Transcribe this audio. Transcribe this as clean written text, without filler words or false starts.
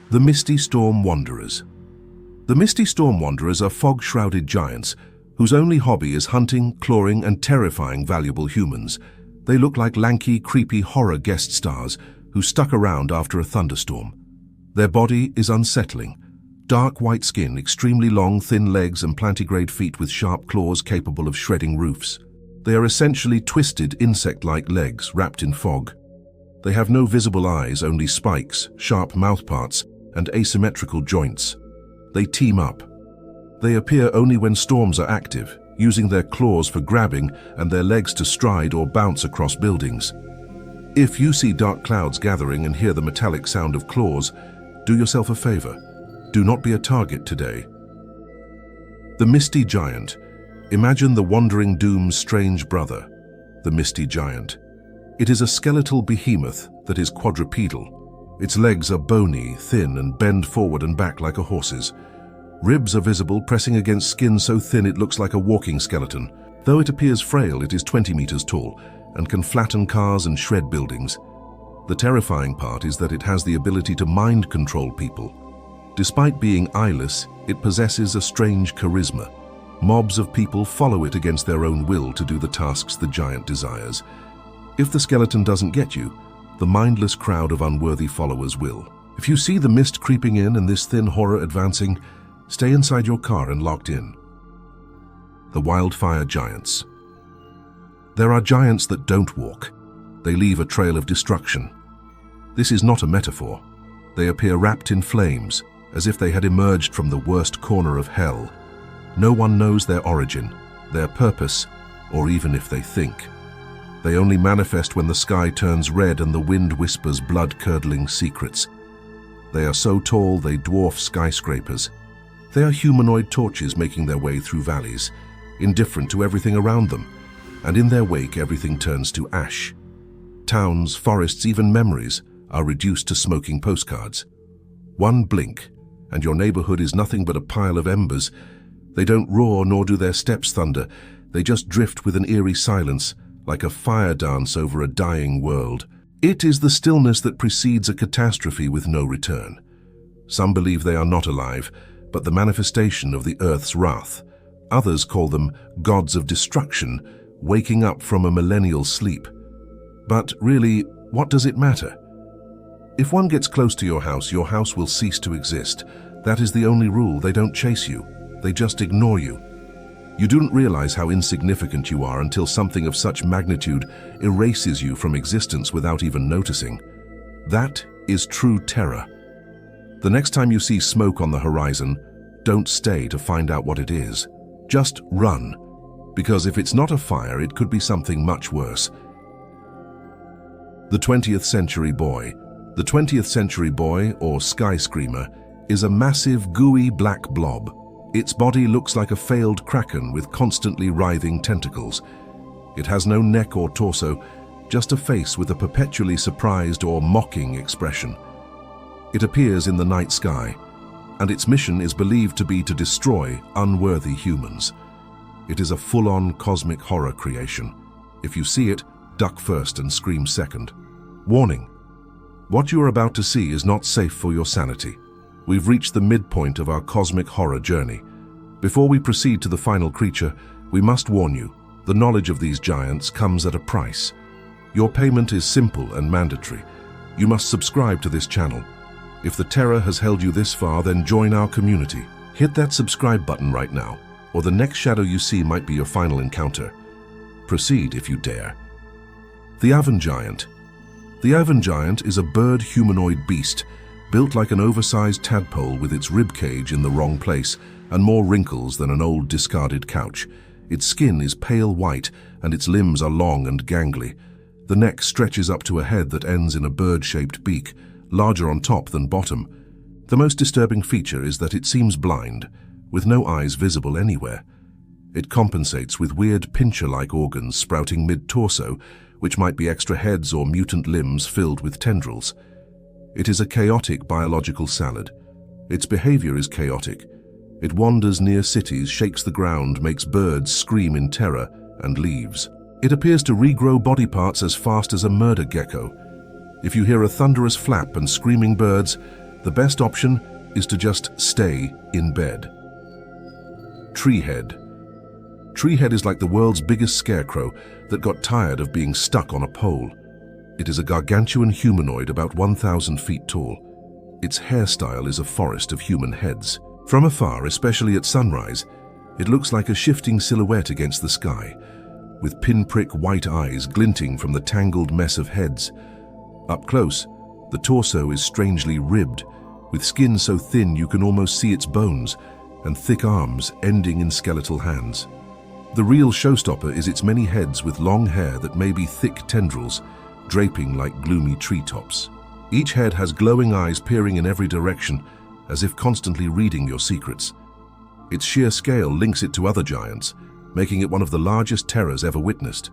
The Misty Storm Wanderers. The Misty Storm Wanderers are fog-shrouded giants whose only hobby is hunting, clawing, and terrifying valuable humans. They look like lanky, creepy horror guest stars who stuck around after a thunderstorm. Their body is unsettling. Dark white skin, extremely long, thin legs, and plantigrade feet with sharp claws capable of shredding roofs. They are essentially twisted insect-like legs wrapped in fog. They have no visible eyes, only spikes, sharp mouthparts, and asymmetrical joints. They team up. They appear only when storms are active, using their claws for grabbing and their legs to stride or bounce across buildings. If you see dark clouds gathering and hear the metallic sound of claws, do yourself a favor. Do not be a target today. The Misty Giant. Imagine the Wandering Doom's strange brother, the Misty Giant. It is a skeletal behemoth that is quadrupedal. Its legs are bony, thin, and bend forward and back like a horse's. Ribs are visible, pressing against skin so thin it looks like a walking skeleton. Though it appears frail, it is 20 meters tall and can flatten cars and shred buildings. The terrifying part is that it has the ability to mind control people. Despite being eyeless, it possesses a strange charisma. Mobs of people follow it against their own will to do the tasks the giant desires. If the skeleton doesn't get you, the mindless crowd of unworthy followers will. If you see the mist creeping in and this thin horror advancing, stay inside your car and locked in. The Wildfire Giants. There are giants that don't walk. They leave a trail of destruction. This is not a metaphor. They appear wrapped in flames, as if they had emerged from the worst corner of hell. No one knows their origin, their purpose, or even if they think. They only manifest when the sky turns red and the wind whispers blood-curdling secrets. They are so tall they dwarf skyscrapers. They are humanoid torches making their way through valleys, indifferent to everything around them, and in their wake everything turns to ash. Towns, forests, even memories are reduced to smoking postcards. One blink, and your neighborhood is nothing but a pile of embers. They don't roar nor do their steps thunder. They just drift with an eerie silence, like a fire dance over a dying world. It is the stillness that precedes a catastrophe with no return. Some believe they are not alive, but the manifestation of the earth's wrath. Others call them gods of destruction, waking up from a millennial sleep. But really, what does it matter? If one gets close to your house will cease to exist. That is the only rule. They don't chase you. They just ignore you. You don't realize how insignificant you are until something of such magnitude erases you from existence without even noticing. That is true terror. The next time you see smoke on the horizon, don't stay to find out what it is. Just run, because if it's not a fire, it could be something much worse. The 20th Century Boy. The 20th Century Boy, or Skyscreamer, is a massive, gooey black blob. Its body looks like a failed kraken with constantly writhing tentacles. It has no neck or torso, just a face with a perpetually surprised or mocking expression. It appears in the night sky, and its mission is believed to be to destroy unworthy humans. It is a full-on cosmic horror creation. If you see it, duck first and scream second. Warning: what you are about to see is not safe for your sanity. We've reached the midpoint of our cosmic horror journey. Before we proceed to the final creature, we must warn you, the knowledge of these giants comes at a price. Your payment is simple and mandatory. You must subscribe to this channel. If the terror has held you this far, then join our community. Hit that subscribe button right now, or the next shadow you see might be your final encounter. Proceed if you dare. The Aven Giant. The Aven Giant is a bird humanoid beast, built like an oversized tadpole with its rib cage in the wrong place and more wrinkles than an old discarded couch. Its skin is pale white and its limbs are long and gangly. The neck stretches up to a head that ends in a bird-shaped beak, larger on top than bottom. The most disturbing feature is that it seems blind, with no eyes visible anywhere. It compensates with weird pincher-like organs sprouting mid-torso, which might be extra heads or mutant limbs filled with tendrils. It is a chaotic biological salad. Its behavior is chaotic. It wanders near cities, shakes the ground, makes birds scream in terror, and leaves. It appears to regrow body parts as fast as a murder gecko. If you hear a thunderous flap and screaming birds, the best option is to just stay in bed. Treehead. Treehead is like the world's biggest scarecrow that got tired of being stuck on a pole. It is a gargantuan humanoid about 1,000 feet tall. Its hairstyle is a forest of human heads. From afar, especially at sunrise, it looks like a shifting silhouette against the sky, with pinprick white eyes glinting from the tangled mess of heads. Up close, the torso is strangely ribbed, with skin so thin you can almost see its bones, and thick arms ending in skeletal hands. The real showstopper is its many heads with long hair that may be thick tendrils, draping like gloomy treetops. Each head has glowing eyes peering in every direction, as if constantly reading your secrets. Its sheer scale links it to other giants, making it one of the largest terrors ever witnessed.